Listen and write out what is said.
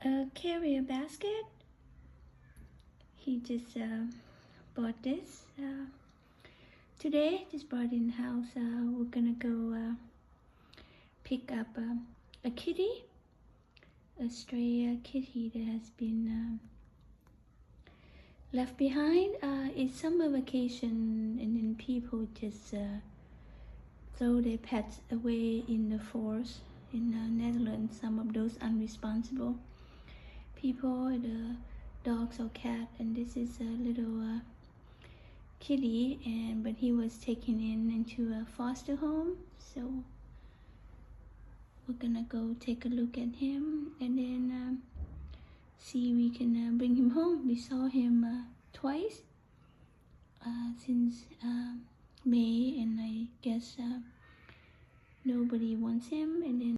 a carrier basket. He just bought this today. Just brought in the house. We're gonna go pick up a kitty, a stray kitty that has been left behind. It's summer vacation, and then people just throw their pets away in the forest in the Netherlands. Some of those unresponsible people, the dogs or cat, and this is a little kitty, but he was taken into a foster home, so we're gonna go take a look at him and then see if we can bring him home. We saw him twice since May, and I guess nobody wants him, and then